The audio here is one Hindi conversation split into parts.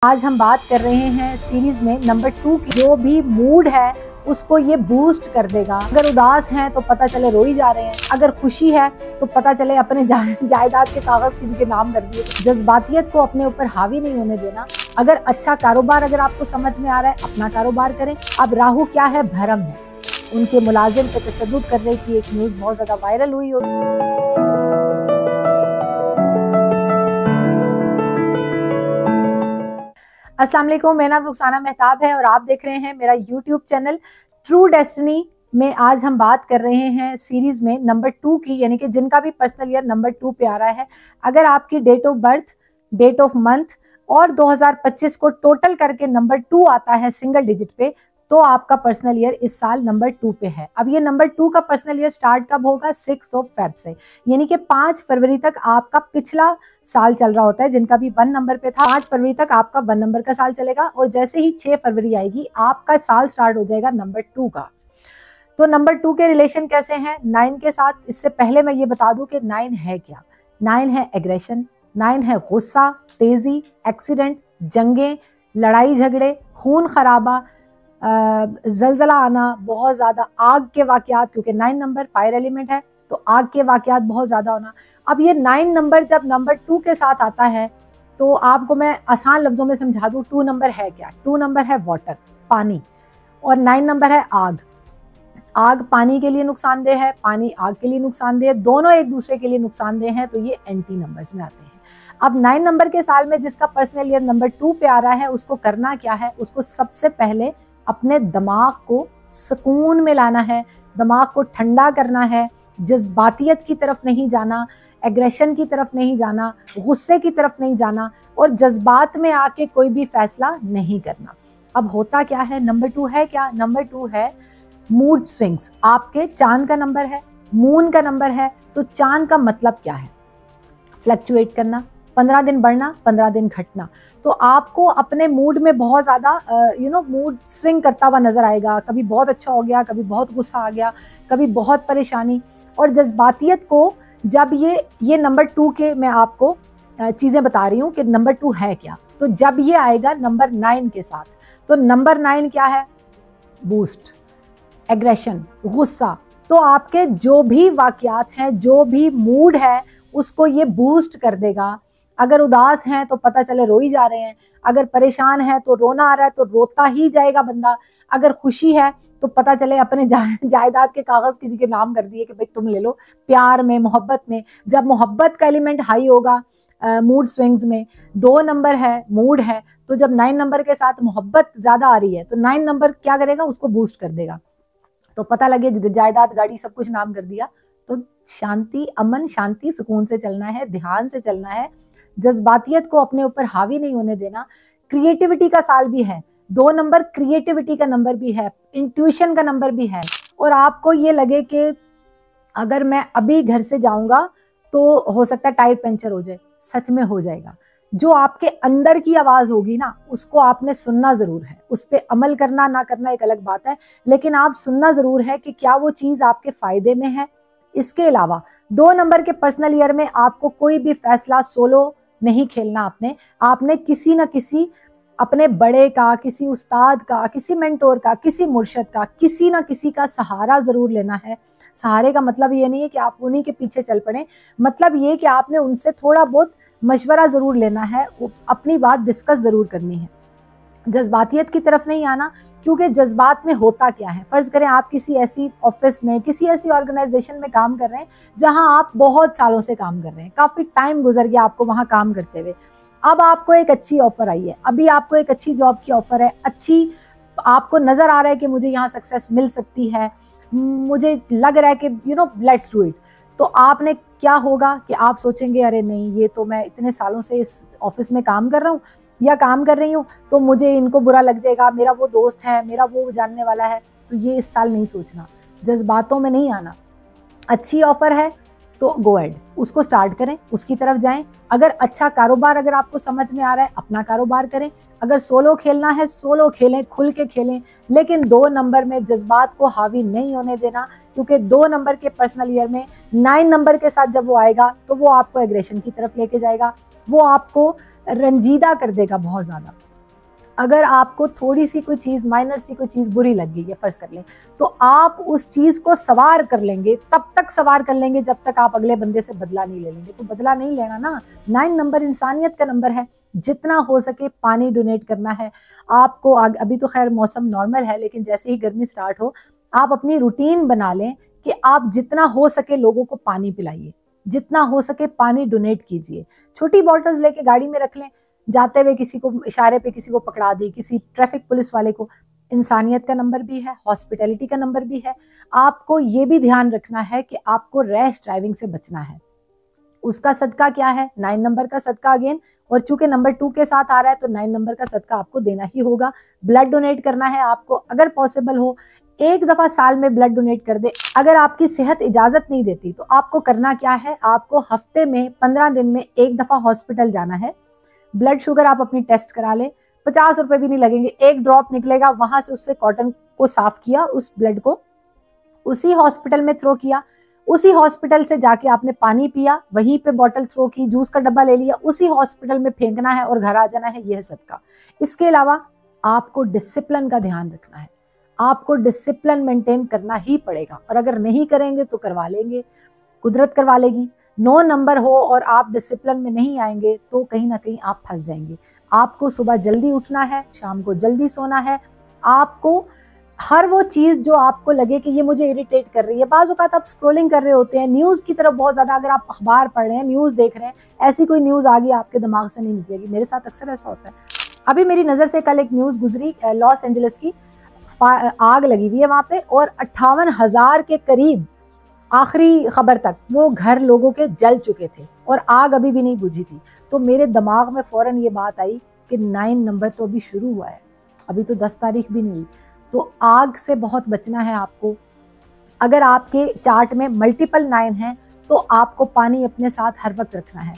आज हम बात कर रहे हैं सीरीज में नंबर 2 की। जो भी मूड है उसको ये बूस्ट कर देगा। अगर उदास हैं तो पता चले रो ही जा रहे हैं, अगर खुशी है तो पता चले अपने जायदाद के कागज किसी के नाम कर दिए। जज्बातियत को अपने ऊपर हावी नहीं होने देना। अगर अच्छा कारोबार अगर आपको समझ में आ रहा है, अपना कारोबार करें। अब राहु क्या है? भरम है। उनके मुलाजिम पे तशद्दुद करने की एक न्यूज बहुत ज्यादा वायरल हुई। अस्सलाम वालेकुम, मेरा नाम रुखसाना मेहताब है और आप देख रहे हैं मेरा यूट्यूब चैनल ट्रू डेस्टिनी में। आज हम बात कर रहे हैं सीरीज में नंबर 2 की, यानी कि जिनका भी पर्सनल ईयर नंबर 2 पे आ रहा है। अगर आपकी date of birth, date of month और 2025 को टोटल करके नंबर 2 आता है सिंगल डिजिट पे, तो आपका पर्सनल ईयर इस साल नंबर 2 पे है। अब ये नंबर 2 का पर्सनल ईयर स्टार्ट कब होगा? 6 फेब से, यानी कि 5 फरवरी तक आपका पिछला साल चल रहा होता है। जिनका भी 1 नंबर पे था, 5 फरवरी तक आपका 1 नंबर का साल चलेगा और जैसे ही 6 फरवरी आएगी आपका साल स्टार्ट हो जाएगा नंबर 2 का। तो नंबर 2 के रिलेशन कैसे हैं 9 के साथ? इससे पहले मैं ये बता दूं कि 9 है क्या। 9 है एग्रेशन, 9 है गुस्सा, तेजी, एक्सीडेंट, जंगें, लड़ाई झगड़े, खून खराबा, जलजला आना, बहुत ज्यादा आग के वाकयात, क्योंकि 9 नंबर फायर एलिमेंट है तो आग के वाकयात बहुत ज्यादा होना। अब ये 9 नंबर जब नंबर 2 के साथ आता है तो आपको मैं आसान लफ्जों में समझा दूं। 2 नंबर है क्या? 2 नंबर है वाटर, पानी, और 9 नंबर है आग। आग पानी के लिए नुकसानदेह है, पानी आग के लिए नुकसानदेह है, दोनों एक दूसरे के लिए नुकसानदेह हैं, तो ये एंटी नंबर्स में आते हैं। अब 9 नंबर के साल में जिसका पर्सनल ईयर नंबर 2 पे आ रहा है, उसको करना क्या है? उसको सबसे पहले अपने दिमाग को सुकून में लाना है, दिमाग को ठंडा करना है, जज्बातियत की तरफ नहीं जाना, एग्रेशन की तरफ नहीं जाना, गुस्से की तरफ नहीं जाना और जज्बात में आके कोई भी फैसला नहीं करना। अब होता क्या है? नंबर 2 है क्या? नंबर 2 है मूड स्विंग्स। आपके चांद का नंबर है, मून का नंबर है, तो चांद का मतलब क्या है? फ्लक्चुएट करना, 15 दिन बढ़ना, 15 दिन घटना। तो आपको अपने मूड में बहुत ज़्यादा मूड स्विंग करता हुआ नजर आएगा। कभी बहुत अच्छा हो गया, कभी बहुत गुस्सा आ गया, कभी बहुत परेशानी। और जज्बातियत को जब ये नंबर 2 के मैं आपको चीज़ें बता रही हूँ कि नंबर 2 है क्या। तो जब ये आएगा नंबर 9 के साथ, तो नंबर 9 क्या है? बूस्ट, एग्रेशन, गुस्सा। तो आपके जो भी वाकयात हैं, जो भी मूड है, उसको ये बूस्ट कर देगा। अगर उदास हैं तो पता चले रो ही जा रहे हैं, अगर परेशान है तो रोना आ रहा है तो रोता ही जाएगा बंदा, अगर खुशी है तो पता चले अपने जायदाद के कागज किसी के नाम कर दिए कि भाई तुम ले लो। प्यार में, मोहब्बत में, जब मोहब्बत का एलिमेंट हाई होगा मूड स्विंग्स में, 2 नंबर है, मूड है, तो जब 9 नंबर के साथ मोहब्बत ज्यादा आ रही है तो 9 नंबर क्या करेगा? उसको बूस्ट कर देगा। तो पता लगे जायदाद, गाड़ी, सब कुछ नाम कर दिया। तो शांति, अमन, शांति, सुकून से चलना है, ध्यान से चलना है, जज्बातियत को अपने ऊपर हावी नहीं होने देना। क्रिएटिविटी का साल भी है, 2 नंबर क्रिएटिविटी का नंबर भी है, इंट्यूशन का नंबर भी है। और आपको ये लगे कि अगर मैं अभी घर से जाऊंगा तो हो सकता है टायर पंचर हो जाए, सच में हो जाएगा। जो आपके अंदर की आवाज होगी ना, उसको आपने सुनना जरूर है। उस पर अमल करना ना करना एक अलग बात है, लेकिन आप सुनना जरूर है कि क्या वो चीज आपके फायदे में है। इसके अलावा 2 नंबर के पर्सनल ईयर में आपको कोई भी फैसला सोलो नहीं खेलना। आपने किसी न किसी अपने बड़े का, किसी उस्ताद का, किसी मेंटोर का, किसी मुर्शद का, किसी न किसी का सहारा जरूर लेना है। सहारे का मतलब ये नहीं है कि आप उन्हीं के पीछे चल पड़े, मतलब ये कि आपने उनसे थोड़ा बहुत मशवरा जरूर लेना है, अपनी बात डिस्कस जरूर करनी है। जज्बातियत की तरफ नहीं आना, क्योंकि जज्बात में होता क्या है? फर्ज करें आप किसी ऐसी ऑफिस में, किसी ऐसी ऑर्गेनाइजेशन में काम कर रहे हैं जहां आप बहुत सालों से काम कर रहे हैं, काफी टाइम गुजर गया आपको वहां काम करते हुए। अब आपको एक अच्छी ऑफर आई है, अभी आपको एक अच्छी जॉब की ऑफर है, अच्छी, आपको नजर आ रहा है कि मुझे यहाँ सक्सेस मिल सकती है, मुझे लग रहा है कि लेट्स डू इट। तो आपने क्या होगा कि आप सोचेंगे अरे नहीं, ये तो मैं इतने सालों से इस ऑफिस में काम कर रहा हूँ या काम कर रही हूँ, तो मुझे इनको बुरा लग जाएगा, मेरा वो दोस्त है, मेरा वो जानने वाला है। तो ये इस साल नहीं सोचना, जज्बातों में नहीं आना। अच्छी ऑफर है तो गो एड, उसको स्टार्ट करें, उसकी तरफ जाएं। अगर अच्छा कारोबार अगर आपको समझ में आ रहा है, अपना कारोबार करें। अगर सोलो खेलना है, सोलो खेलें, खुल के खेलें, लेकिन 2 नंबर में जज्बात को हावी नहीं होने देना, क्योंकि 2 नंबर के पर्सनल ईयर में 9 नंबर के साथ जब वो आएगा तो वो आपको एग्रेशन की तरफ लेके जाएगा, वो आपको रंजीदा कर देगा बहुत ज़्यादा। अगर आपको थोड़ी सी कोई चीज, माइनर सी कोई चीज बुरी लग गई है, फर्ज कर लें, तो आप उस चीज को सवार कर लेंगे, तब तक सवार कर लेंगे जब तक आप अगले बंदे से बदला नहीं ले लेंगे। तो बदला नहीं लेना ना। 9 नंबर इंसानियत का नंबर है। जितना हो सके पानी डोनेट करना है आपको। अभी तो खैर मौसम नॉर्मल है, लेकिन जैसे ही गर्मी स्टार्ट हो आप अपनी रूटीन बना लें कि आप जितना हो सके लोगों को पानी पिलाइए, जितना हो सके पानी डोनेट कीजिए। छोटी बॉटल्स लेके गाड़ी में रख लें, जाते हुए किसी को इशारे पे किसी को पकड़ा दी, किसी ट्रैफिक पुलिस वाले को। इंसानियत का नंबर भी है, हॉस्पिटैलिटी का नंबर भी है। आपको ये भी ध्यान रखना है कि आपको रैश ड्राइविंग से बचना है। उसका सदका क्या है? 9 नंबर का सदका अगेन, और चूंकि नंबर 2 के साथ आ रहा है तो 9 नंबर का सदका आपको देना ही होगा। ब्लड डोनेट करना है आपको, अगर पॉसिबल हो 1 दफा साल में ब्लड डोनेट कर दे। अगर आपकी सेहत इजाजत नहीं देती तो आपको करना क्या है, आपको हफ्ते में 15 दिन में 1 दफा हॉस्पिटल जाना है। ब्लड शुगर आप अपनी टेस्ट करा ले, 50 रुपए भी नहीं लगेंगे, 1 ड्रॉप निकलेगा, वहां से उससे कॉटन को साफ किया, उस ब्लड को उसी हॉस्पिटल में थ्रो किया, उसी हॉस्पिटल से जाके आपने पानी पिया, वहीं पे बॉटल थ्रो की, जूस का डब्बा ले लिया, उसी हॉस्पिटल में फेंकना है और घर आ जाना है। यह सदका। इसके अलावा आपको डिसिप्लिन का ध्यान रखना है। आपको डिसिप्लिन मेंटेन करना ही पड़ेगा, और अगर नहीं करेंगे तो करवा लेंगे, कुदरत करवा लेगी। 9 नंबर हो और आप डिसिप्लिन में नहीं आएंगे तो कहीं ना कहीं आप फंस जाएंगे। आपको सुबह जल्दी उठना है, शाम को जल्दी सोना है। आपको हर वो चीज जो आपको लगे कि ये मुझे इरिटेट कर रही है, बाज़ औक़ात आप स्क्रॉलिंग कर रहे होते हैं न्यूज की तरफ बहुत ज्यादा, अगर आप अखबार पढ़ रहे हैं, न्यूज देख रहे हैं, ऐसी कोई न्यूज आ गई आपके दिमाग से नहीं निकलेगी। मेरे साथ अक्सर ऐसा होता है। अभी मेरी नजर से कल एक न्यूज गुजरी, लॉस एंजलिस की आग लगी हुई है वहां पे, और 58,000 के करीब आखिरी खबर तक वो घर लोगों के जल चुके थे और आग अभी भी नहीं बुझी थी। तो मेरे दिमाग में फौरन ये बात आई कि 9 नंबर तो अभी शुरू हुआ है, अभी तो 10 तारीख भी नहीं हुई। तो आग से बहुत बचना है आपको। अगर आपके चार्ट में मल्टीपल 9 हैं तो आपको पानी अपने साथ हर वक्त रखना है।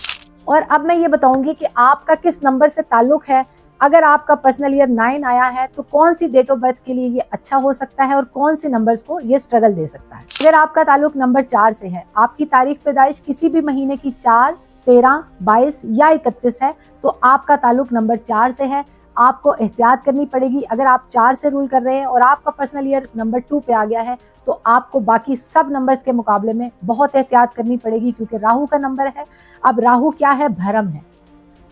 और अब मैं ये बताऊंगी कि आपका किस नंबर से ताल्लुक है। अगर आपका पर्सनल ईयर 9 आया है तो कौन सी डेट ऑफ बर्थ के लिए ये अच्छा हो सकता है और कौन से नंबर्स को ये स्ट्रगल दे सकता है। अगर आपका ताल्लुक नंबर 4 से है, आपकी तारीख पैदाइश किसी भी महीने की 4, 13, 22 या 31 है, तो आपका ताल्लुक नंबर 4 से है। आपको एहतियात करनी पड़ेगी। अगर आप 4 से रूल कर रहे हैं और आपका पर्सनल ईयर नंबर 2 पे आ गया है तो आपको बाकी सब नंबर्स के मुकाबले में बहुत एहतियात करनी पड़ेगी, क्योंकि राहु का नंबर है। अब राहु क्या है? भरम है,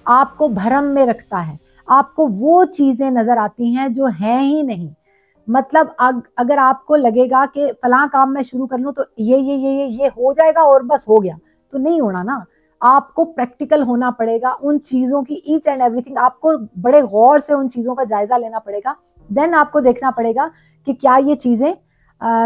आपको भरम में रखता है। आपको वो चीजें नजर आती हैं जो हैं ही नहीं। मतलब अगर आपको लगेगा कि फलां काम मैं शुरू कर लूं तो ये हो जाएगा और बस हो गया, तो नहीं होना ना। आपको प्रैक्टिकल होना पड़ेगा। उन चीजों की ईच एंड एवरीथिंग आपको बड़े गौर से उन चीजों का जायजा लेना पड़ेगा। देन आपको देखना पड़ेगा कि क्या ये चीजें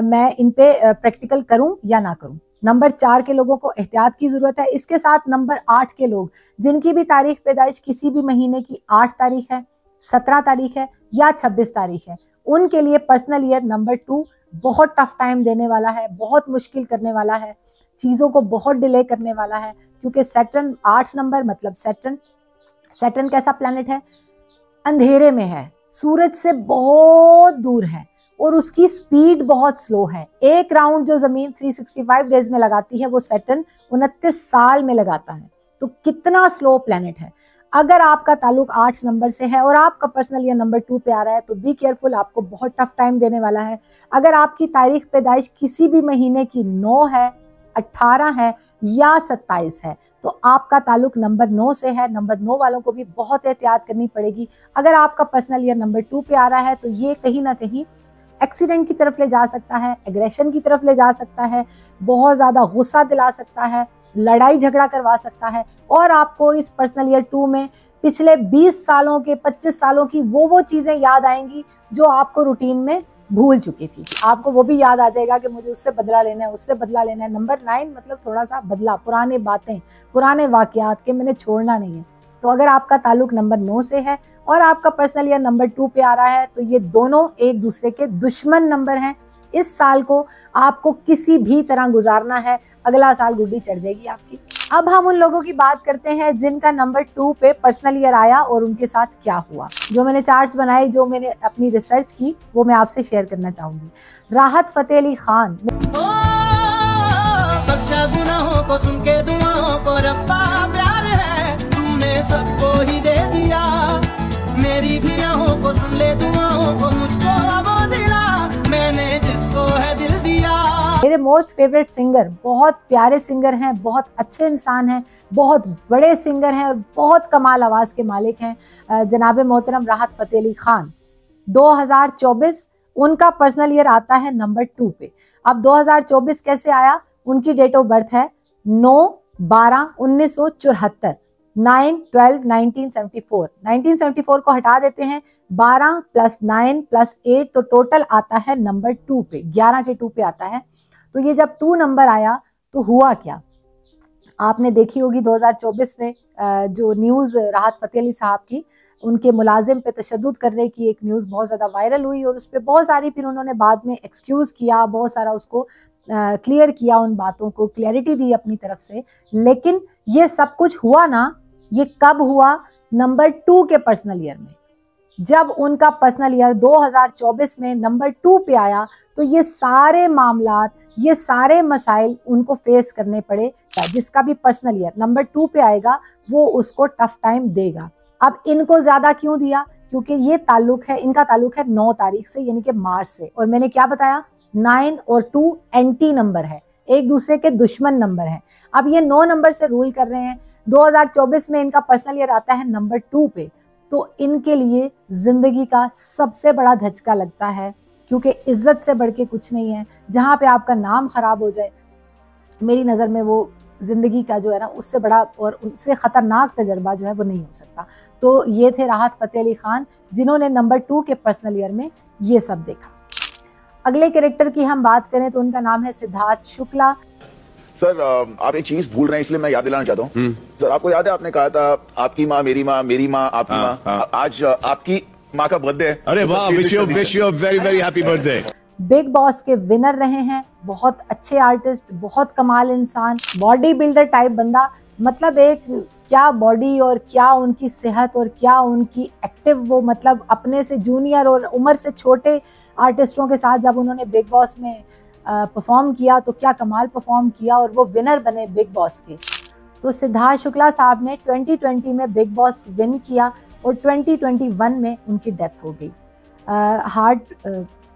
मैं इन पे प्रैक्टिकल करूं या ना करूं। नंबर 4 के लोगों को एहतियात की जरूरत है। इसके साथ नंबर 8 के लोग जिनकी भी तारीख पैदाइश किसी भी महीने की 8 तारीख है, 17 तारीख है या 26 तारीख है, उनके लिए पर्सनल ईयर नंबर 2 बहुत टफ टाइम देने वाला है, बहुत मुश्किल करने वाला है, चीजों को बहुत डिले करने वाला है। क्योंकि सैटर्न 8 नंबर मतलब सैटर्न कैसा प्लैनेट है? अंधेरे में है, सूरज से बहुत दूर है और उसकी स्पीड बहुत स्लो है। एक राउंड जो जमीन 365 डेज में लगाती है वो सैटर्न 29 साल में लगाता है। तो कितना स्लो प्लैनेट है। अगर आपका ताल्लुक 8 नंबर से है और आपका पर्सनल ईयर नंबर 2 पे आ रहा है तो बी केयरफुल, आपको बहुत टफ टाइम देने वाला है। अगर आपकी तारीख पैदाइश किसी भी महीने की 9 है, 18 है या 27 है तो आपका ताल्लुक नंबर 9 से है। नंबर 9 वालों को भी बहुत एहतियात करनी पड़ेगी। अगर आपका पर्सनल ईयर नंबर 2 पे आ रहा है तो ये कहीं ना कहीं एक्सीडेंट की तरफ ले जा सकता है, एग्रेशन की तरफ ले जा सकता है, बहुत ज्यादा गुस्सा दिला सकता है, लड़ाई झगड़ा करवा सकता है। और आपको इस पर्सनल ईयर 2 में पिछले 20 सालों के 25 सालों की वो चीजें याद आएंगी जो आपको रूटीन में भूल चुकी थी। आपको वो भी याद आ जाएगा कि मुझे उससे बदला लेना है, उससे बदला लेना है। नंबर 9 मतलब थोड़ा सा बदला, पुराने बातें, पुराने वाकयात के मैंने छोड़ना नहीं है। तो अगर आपका ताल्लुक नंबर 9 से है और आपका पर्सनल ईयर नंबर 2 पे आ रहा है तो ये दोनों एक दूसरे के दुश्मन नंबर हैं। इस साल को आपको किसी भी तरह गुजारना है, अगला साल गुड्डी चढ़ जाएगी आपकी। अब हम उन लोगों की बात करते हैं जिनका नंबर 2 पे पर्सनल ईयर आया और उनके साथ क्या हुआ। जो मैंने चार्ट्स बनाए, जो मैंने अपनी रिसर्च की, वो मैं आपसे शेयर करना चाहूंगी। राहत फतेह अली खान, गुनाहों को सुन के दुआओं को रब्बा प्यार है, तूने सबको ही दे दिया, मेरी चिट्ठियों को सुन ले, दुआओं को मुझको वो दिला, मैंने जिसको है दिल दिया। मेरे मोस्ट फेवरेट सिंगर, बहुत प्यारे सिंगर हैं, बहुत अच्छे इंसान हैं, बहुत बड़े सिंगर हैं और बहुत कमाल आवाज के मालिक हैं, जनाब मोहतरम राहत फ़तेह अली खान। 2024 उनका पर्सनल ईयर आता है नंबर 2 पे। अब 2024 कैसे आया? उनकी डेट ऑफ बर्थ है 9/12/1974, 9/12/1974। 1974 को हटा देते हैं, 12 + 9 + 8 तो टोटल आता है नंबर 2 पे, 11 के 2 पे आता है। तो ये जब 2 नंबर आया तो हुआ क्या? आपने देखी होगी 2024 में जो न्यूज़ राहत फ़तेह अली साहब की, उनके मुलाजिम पे तशद्दुद करने की एक न्यूज़ बहुत ज़्यादा वायरल हुई और उस पर बहुत सारी फिर उन्होंने बाद में एक्सक्यूज़ किया, बहुत सारा उसको क्लियर किया, उन बातों को क्लैरिटी दी अपनी तरफ से। लेकिन ये सब कुछ हुआ ना, ये कब हुआ? नंबर 2 के पर्सनल ईयर में। जब उनका पर्सनल ईयर 2024 में नंबर 2 पे आया तो ये सारे मामलात, ये सारे मसाइल उनको फेस करने पड़े। जिसका भी पर्सनल ईयर नंबर 2 पे आएगा वो उसको टफ टाइम देगा। अब इनको ज्यादा क्यों दिया? क्योंकि ये ताल्लुक है, इनका ताल्लुक है 9 तारीख से, यानी कि मार्च से। और मैंने क्या बताया, 9 और 2 एंटी नंबर है, एक दूसरे के दुश्मन नंबर है। अब ये 9 नंबर से रूल कर रहे हैं। 2024 में इनका पर्सनल ईयर आता है नंबर 2 पे, तो इनके लिए जिंदगी का सबसे बड़ा धचका लगता है, क्योंकि इज्जत से बढ़ के कुछ नहीं है। जहाँ पे आपका नाम खराब हो जाए, मेरी नज़र में वो जिंदगी का जो है ना, उससे बड़ा और उससे खतरनाक तजर्बा जो है वो नहीं हो सकता। तो ये थे राहत फ़तेह अली खान, जिन्होंने नंबर 2 के पर्सनल ईयर में ये सब देखा। अगले कैरेक्टर की हम बात करें तो उनका नाम है सिद्धार्थ शुक्ला। सर आप एक चीज भूल रहे हैं, इसलिए मैं याद दिलाना चाहता हूँ। सर आपको याद है आपने कहा था आपकी माँ मेरी माँ, मेरी माँ आपकी माँ। आज आपकी माँ का बर्थडे है। अरे वाह, wish you very very happy birthday. Big boss के विनर रहे हैं, बहुत अच्छे आर्टिस्ट, बहुत कमाल इंसान, बॉडी बिल्डर टाइप बंदा। मतलब एक क्या बॉडी और क्या उनकी सेहत और क्या उनकी एक्टिव, वो मतलब अपने से जूनियर और उम्र से छोटे आर्टिस्टों के साथ जब उन्होंने बिग बॉस में परफॉर्म किया तो क्या कमाल परफॉर्म किया और वो विनर बने बिग बॉस के। तो सिद्धार्थ शुक्ला साहब ने 2020 में बिग बॉस विन किया और 2021 में उनकी डेथ हो गई।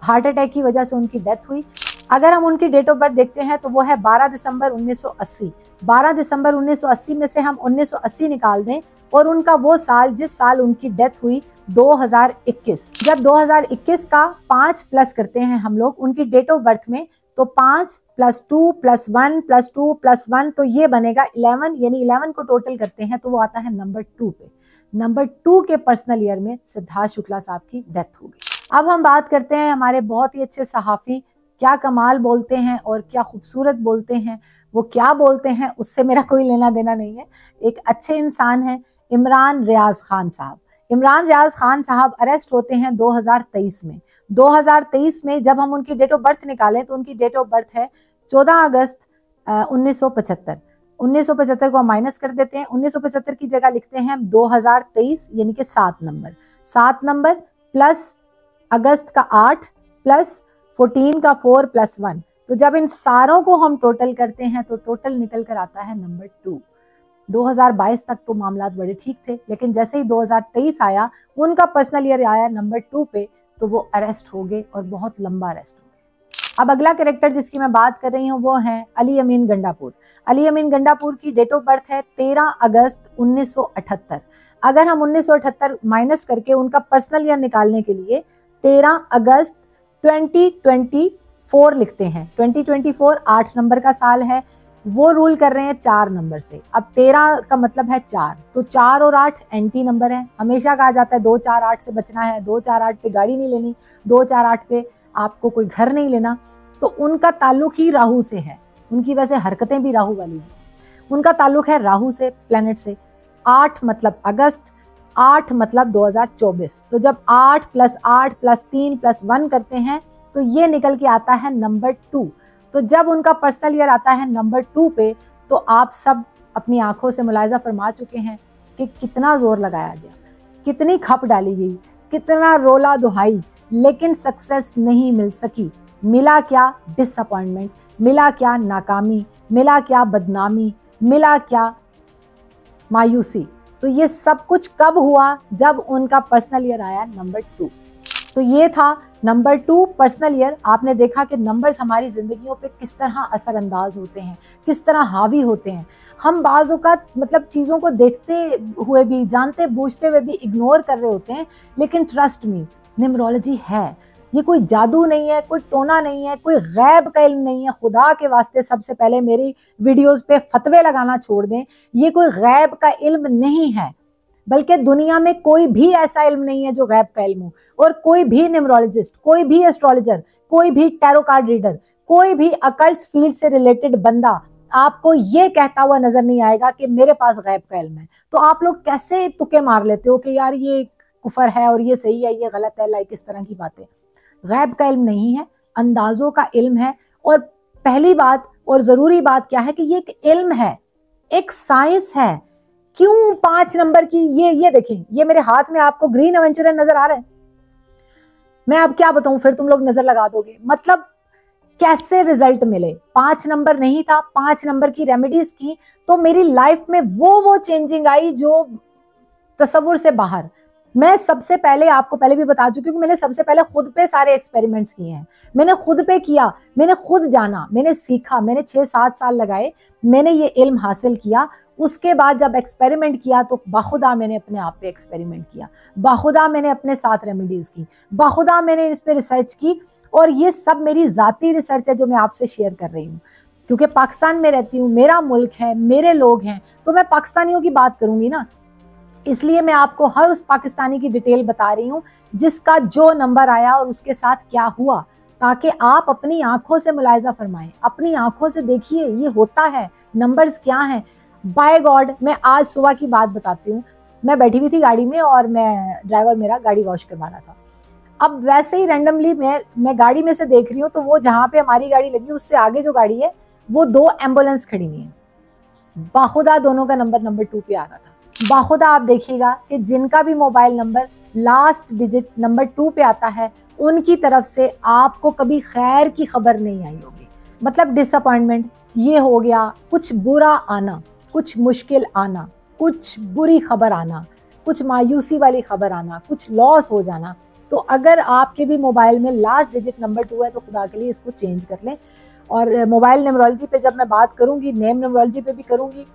हार्ट अटैक की वजह से उनकी डेथ हुई। अगर हम उनकी डेट ऑफ बर्थ देखते हैं तो वो है 12 दिसंबर 1980। 12 दिसंबर 1980 में से हम 1980 निकाल दें और उनका वो साल जिस साल उनकी डेथ हुई 2021। जब 2021 का 5 प्लस करते हैं हम लोग उनकी डेट ऑफ बर्थ में, तो 5 + 2 + 1 + 2 + 1 तो ये बनेगा 11, यानी 11 को टोटल करते हैं तो वो आता है नंबर 2 पे। नंबर 2 के पर्सनल ईयर में सिद्धार्थ शुक्ला साहब की डेथ हो गई। अब हम बात करते हैं हमारे बहुत ही अच्छे सहाफ़ी, क्या कमाल बोलते हैं और क्या खूबसूरत बोलते हैं। वो क्या बोलते हैं उससे मेरा कोई लेना देना नहीं है। एक अच्छे इंसान हैं इमरान रियाज खान साहब। इमरान रियाज खान साहब अरेस्ट होते हैं 2023 में। 2023 में जब हम उनकी डेट ऑफ बर्थ निकालें तो उनकी डेट ऑफ बर्थ है 14 अगस्त 1975। 1975 को हम माइनस कर देते हैं, 1975 की जगह लिखते हैं 2023, यानी कि 7 नंबर। 7 नंबर प्लस अगस्त का 8 प्लस 14 का 4 + 1, तो जब इन सारों को हम टोटल करते हैं तो टोटल निकल कर आता है नंबर 2। 2022 तक तो मामलात बड़े ठीक थे, लेकिन जैसे ही 2023 आया, उनका पर्सनल ईयर आया नंबर 2 पे, तो वो अरेस्ट हो गए और बहुत लंबा अरेस्ट हो गए। अब अगला कैरेक्टर जिसकी मैं बात कर रही हूँ वो है अली अमीन गंडापुर। अली अमीन गंडापुर की डेट ऑफ बर्थ है 13 अगस्त 1978। अगर हम 1978 माइनस करके उनका पर्सनल ईयर निकालने के लिए 13 अगस्त 2024 लिखते हैं, 2024 8 नंबर का साल है, वो रूल कर रहे हैं 4 नंबर से। अब 13 का मतलब है 4, तो 4 और 8 एंटी नंबर है। हमेशा कहा जाता है 2, 4, 8 से बचना है, 2, 4, 8 पे गाड़ी नहीं लेनी, 2, 4, 8 पे आपको कोई घर नहीं लेना। तो उनका ताल्लुक ही राहु से है, उनकी वैसे हरकतें भी राहु वाली हैं। उनका ताल्लुक है राहु से, प्लेनेट से। 8 मतलब अगस्त, 8 मतलब 2024। तो जब 8 + 8 + 3 + 1 करते हैं तो ये निकल के आता है नंबर 2। तो जब उनका पर्सनल ईयर आता है नंबर 2 पे, तो आप सब अपनी आंखों से मुलाहिजा फरमा चुके हैं कि कितना जोर लगाया गया, कितनी खप डाली गई, कितना रोला दुहाई, लेकिन सक्सेस नहीं मिल सकी। मिला क्या? डिसअपॉइंटमेंट। मिला क्या? नाकामी। मिला क्या? बदनामी। मिला क्या? मायूसी। तो ये सब कुछ कब हुआ? जब उनका पर्सनल ईयर आया नंबर 2। तो ये था नंबर 2 पर्सनल ईयर। आपने देखा कि नंबर्स हमारी जिंदगियों पे किस तरह असरअंदाज होते हैं, किस तरह हावी होते हैं। हम बाज़ औक़ात मतलब चीज़ों को देखते हुए भी, जानते बूझते हुए भी इग्नोर कर रहे होते हैं, लेकिन ट्रस्ट मी, न्यूमरोलॉजी है। ये कोई जादू नहीं है, कोई टोना नहीं है, कोई गैब का इल्म नहीं है। खुदा के वास्ते सबसे पहले मेरी वीडियोस पे फतवे लगाना छोड़ दें। ये कोई गैब का इल्म नहीं है, बल्कि दुनिया में कोई भी ऐसा इल्म नहीं है जो गैब का इल्म हो। और कोई भी न्यूमरोलॉजिस्ट, कोई भी एस्ट्रोलॉजर, कोई भी टैरो कार्ड रीडर, कोई भी अकल्ट फील्ड से रिलेटेड बंदा आपको ये कहता हुआ नजर नहीं आएगा कि मेरे पास गैब का इल्म है। तो आप लोग कैसे तुक्के मार लेते हो कि यार ये कुफर है और ये सही है, ये गलत है, लाइक इस तरह की बातें। गैब का इल्म नहीं है, अंदाजों का इल्म है। और पहली बात और जरूरी बात क्या है कि ये एक इल्म है, एक साइंस है। क्यों 5 नंबर की ये देखें, ये मेरे हाथ में आपको ग्रीन एवेंचुरर नजर आ रहा है। मैं अब क्या बताऊं, फिर तुम लोग नजर लगा दोगे। मतलब कैसे रिजल्ट मिले? 5 नंबर नहीं था, 5 नंबर की रेमेडीज की तो मेरी लाइफ में वो चेंजिंग आई जो तसव्वुर से बाहर। मैं सबसे पहले आपको पहले भी बता चुकी हूँ कि मैंने सबसे पहले खुद पे सारे एक्सपेरिमेंट्स किए हैं। मैंने खुद पे किया, मैंने खुद जाना, मैंने सीखा, मैंने 6-7 साल लगाए, मैंने ये इल्म हासिल किया। उसके बाद जब एक्सपेरिमेंट किया तो बाखुदा मैंने अपने आप पे एक्सपेरिमेंट किया, बाखुदा मैंने अपने साथ रेमेडीज की, बाखुदा मैंने इस पे रिसर्च की। और ये सब मेरी जाती रिसर्च है जो मैं आपसे शेयर कर रही हूँ, क्योंकि पाकिस्तान में रहती हूँ, मेरा मुल्क है, मेरे लोग हैं, तो मैं पाकिस्तानियों की बात करूंगी ना। इसलिए मैं आपको हर उस पाकिस्तानी की डिटेल बता रही हूँ जिसका जो नंबर आया और उसके साथ क्या हुआ, ताकि आप अपनी आंखों से मुलायजा फरमाएं, अपनी आंखों से देखिए ये होता है, नंबर्स क्या हैं। बाय गॉड, मैं आज सुबह की बात बताती हूँ। मैं बैठी हुई थी गाड़ी में और मैं ड्राइवर मेरा गाड़ी वॉश करवा रहा था। अब वैसे ही रैंडमली मैं गाड़ी में से देख रही हूँ तो वो जहाँ पे हमारी गाड़ी लगी उससे आगे जो गाड़ी है वो 2 एम्बुलेंस खड़ी हुई है। बाखुदा दोनों का नंबर 2 पे आ रहा था। बाखुदा आप देखिएगा कि जिनका भी mobile number last digit number 2 पे आता है उनकी तरफ से आपको कभी खैर की खबर नहीं आई होगी। मतलब डिसअपॉइंटमेंट ये हो गया, कुछ बुरा आना, कुछ मुश्किल आना, कुछ बुरी खबर आना, कुछ मायूसी वाली खबर आना, कुछ लॉस हो जाना। तो अगर आपके भी मोबाइल में लास्ट डिजिट नंबर 2 है तो खुदा के लिए इसको चेंज कर लें। और मोबाइल न्यूमरोलॉजी पे जब मैं बात करूंगी, नेम न्यूमरोलॉजी पे भी करूंगी,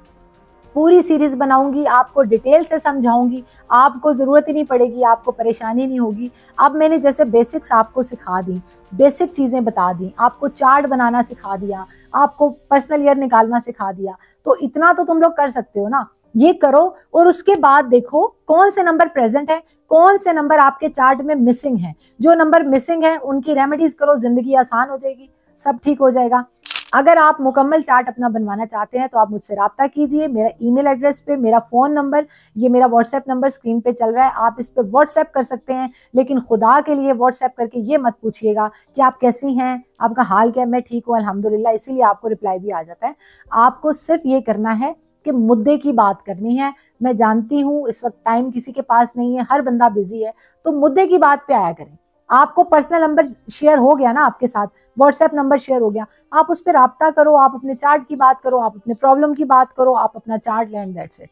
पूरी सीरीज बनाऊंगी, आपको डिटेल से समझाऊंगी, आपको ज़रूरत ही नहीं पड़ेगी, आपको परेशानी नहीं होगी। अब मैंने जैसे बेसिक्स आपको सिखा दी, बेसिक चीज़ें बता दी, आपको चार्ट बनाना सिखा दिया, आपको पर्सनल ईयर निकालना सिखा दिया, तो इतना तो तुम लोग कर सकते हो ना। ये करो और उसके बाद देखो कौन से नंबर प्रेजेंट है, कौन से नंबर आपके चार्ट में मिसिंग है। जो नंबर मिसिंग है उनकी रेमेडीज करो, जिंदगी आसान हो जाएगी, सब ठीक हो जाएगा। अगर आप मुकम्मल चार्ट अपना बनवाना चाहते हैं तो आप मुझसे रब्ता कीजिए। मेरा ईमेल एड्रेस पे, मेरा फ़ोन नंबर, ये मेरा व्हाट्सएप नंबर स्क्रीन पे चल रहा है, आप इस पे व्हाट्सएप कर सकते हैं। लेकिन खुदा के लिए व्हाट्सएप करके ये मत पूछिएगा कि आप कैसी हैं, आपका हाल क्या है। मैं ठीक हूँ अल्हम्दुलिल्लाह, इसीलिए आपको रिप्लाई भी आ जाता है। आपको सिर्फ ये करना है कि मुद्दे की बात करनी है। मैं जानती हूँ इस वक्त टाइम किसी के पास नहीं है, हर बंदा बिजी है, तो मुद्दे की बात पे आया करें। आपको पर्सनल नंबर शेयर हो गया ना आपके साथ, व्हाट्सएप नंबर शेयर हो गया, आप उस पर रब्ता करो, आप अपने चार्ट की बात करो, आप अपने प्रॉब्लम की बात करो, आप अपना चार्ट लें, दैट्स इट।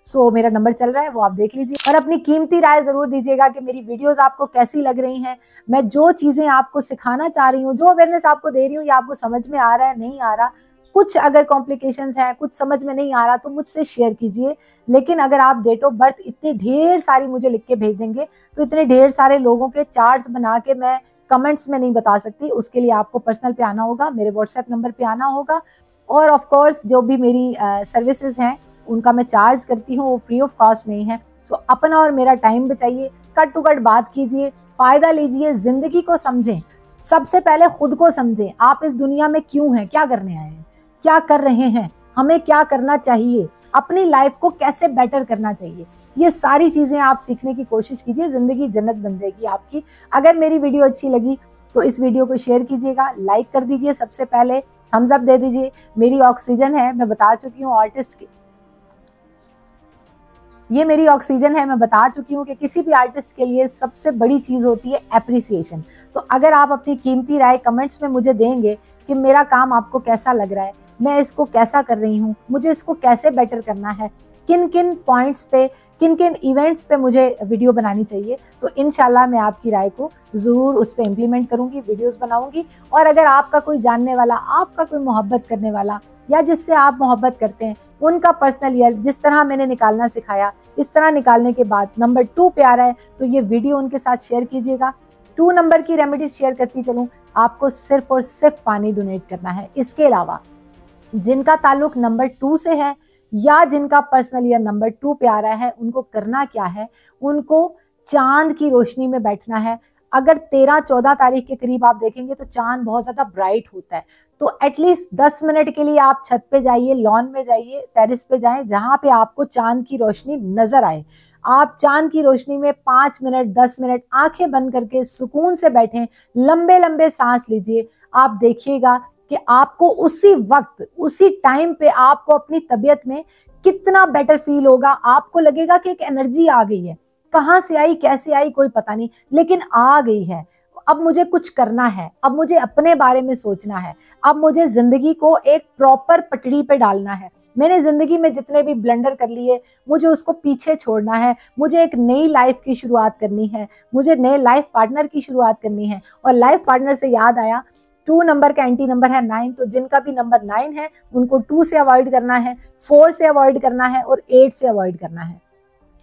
सो मेरा नंबर चल रहा है, वो आप देख लीजिए और अपनी कीमती राय जरूर दीजिएगा कि मेरी वीडियोस आपको कैसी लग रही हैं। मैं जो चीजें आपको सिखाना चाह रही हूँ, जो अवेयरनेस आपको दे रही हूँ, ये आपको समझ में आ रहा है, नहीं आ रहा, कुछ अगर कॉम्प्लिकेशंस हैं, कुछ समझ में नहीं आ रहा तो मुझसे शेयर कीजिए। लेकिन अगर आप डेट ऑफ बर्थ इतनी ढेर सारी मुझे लिख के भेज देंगे तो इतने ढेर सारे लोगों के चार्ट्स बना के मैं कमेंट्स में नहीं बता सकती। उसके लिए आपको पर्सनल पे आना होगा, मेरे व्हाट्सएप नंबर पे आना होगा। और ऑफ कोर्स जो भी मेरी सर्विसेज हैं उनका मैं चार्ज करती हूँ, वो फ्री ऑफ कॉस्ट नहीं है। सो अपना और मेरा टाइम बचाइए, कट टू कट बात कीजिए, फ़ायदा लीजिए, ज़िंदगी को समझें। सबसे पहले खुद को समझें, आप इस दुनिया में क्यों हैं, क्या करने आए हैं, क्या कर रहे हैं, हमें क्या करना चाहिए, अपनी लाइफ को कैसे बेटर करना चाहिए। ये सारी चीज़ें आप सीखने की कोशिश कीजिए, ज़िंदगी जन्नत बन जाएगी आपकी। अगर मेरी वीडियो अच्छी लगी तो इस वीडियो को शेयर कीजिएगा, लाइक कर दीजिए, सबसे पहले थम्स अप दे दीजिए। मेरी ऑक्सीजन है, मैं बता चुकी हूँ आर्टिस्ट की, ये मेरी ऑक्सीजन है। मैं बता चुकी हूँ कि किसी भी आर्टिस्ट के लिए सबसे बड़ी चीज़ होती है एप्रिसिएशन। तो अगर आप अपनी कीमती राय कमेंट्स में मुझे देंगे कि मेरा काम आपको कैसा लग रहा है, मैं इसको कैसा कर रही हूँ, मुझे इसको कैसे बेटर करना है, किन किन पॉइंट्स पे, किन किन इवेंट्स पे मुझे वीडियो बनानी चाहिए, तो इंशाल्लाह मैं आपकी राय को ज़रूर उस पर इम्प्लीमेंट करूँगी, वीडियोस बनाऊँगी। और अगर आपका कोई जानने वाला, आपका कोई मोहब्बत करने वाला या जिससे आप मोहब्बत करते हैं, उनका पर्सनल ईयर जिस तरह मैंने निकालना सिखाया, इस तरह निकालने के बाद नंबर 2 पे आ रहा है, तो ये वीडियो उनके साथ शेयर कीजिएगा। 2 नंबर की रेमेडीज शेयर करती चलूँ, आपको सिर्फ और सिर्फ पानी डोनेट करना है। इसके अलावा जिनका ताल्लुक नंबर 2 से है या जिनका पर्सनल ईयर नंबर 2 पे आ रहा है, उनको करना क्या है, उनको चांद की रोशनी में बैठना है। अगर 13-14 तारीख के करीब आप देखेंगे तो चांद बहुत ज़्यादा ब्राइट होता है, तो एटलीस्ट 10 मिनट के लिए आप छत पे जाइए, लॉन में जाइए, टेरिस पे जाएं, जहाँ पे आपको चांद की रोशनी नजर आए। आप चांद की रोशनी में 5 मिनट 10 मिनट आंखें बंद करके सुकून से बैठें, लंबे लंबे सांस लीजिए। आप देखिएगा कि आपको उसी वक्त, उसी टाइम पे आपको अपनी तबीयत में कितना बेटर फील होगा। आपको लगेगा कि एक एनर्जी आ गई है, कहाँ से आई, कैसे आई, कोई पता नहीं, लेकिन आ गई है। अब मुझे कुछ करना है, अब मुझे अपने बारे में सोचना है, अब मुझे जिंदगी को एक प्रॉपर पटड़ी पे डालना है। मैंने जिंदगी में जितने भी ब्लंडर कर लिए, मुझे उसको पीछे छोड़ना है। मुझे एक नई लाइफ की शुरुआत करनी है, मुझे नए लाइफ पार्टनर की शुरुआत करनी है। और लाइफ पार्टनर से याद आया, 2 नंबर का एंटी नंबर है 9, तो जिनका भी नंबर 9 है उनको 2 से अवॉइड करना है, 4 से अवॉइड करना है और 8 से अवॉइड करना है।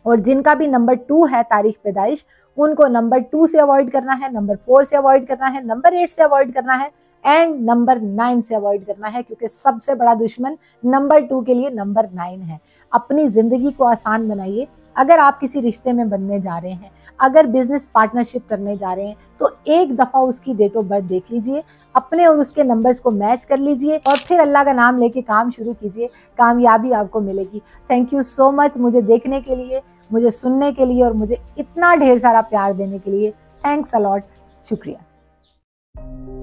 और जिनका भी नंबर 2 है तारीख पैदाइश, उनको नंबर 2 से अवॉइड करना है, नंबर 4 से अवॉइड करना है, नंबर 8 से अवॉइड करना है एंड नंबर 9 से अवॉइड करना है, क्योंकि सबसे बड़ा दुश्मन नंबर 2 के लिए नंबर 9 है। अपनी जिंदगी को आसान बनाइए। अगर आप किसी रिश्ते में बनने जा रहे हैं, अगर बिजनेस पार्टनरशिप करने जा रहे हैं, तो एक दफा उसकी डेट ऑफ बर्थ देख लीजिए, अपने और उसके नंबर्स को मैच कर लीजिए और फिर अल्लाह का नाम लेके काम शुरू कीजिए, कामयाबी आपको मिलेगी। थैंक यू सो मच मुझे देखने के लिए, मुझे सुनने के लिए और मुझे इतना ढेर सारा प्यार देने के लिए। थैंक्स अ लॉट, शुक्रिया।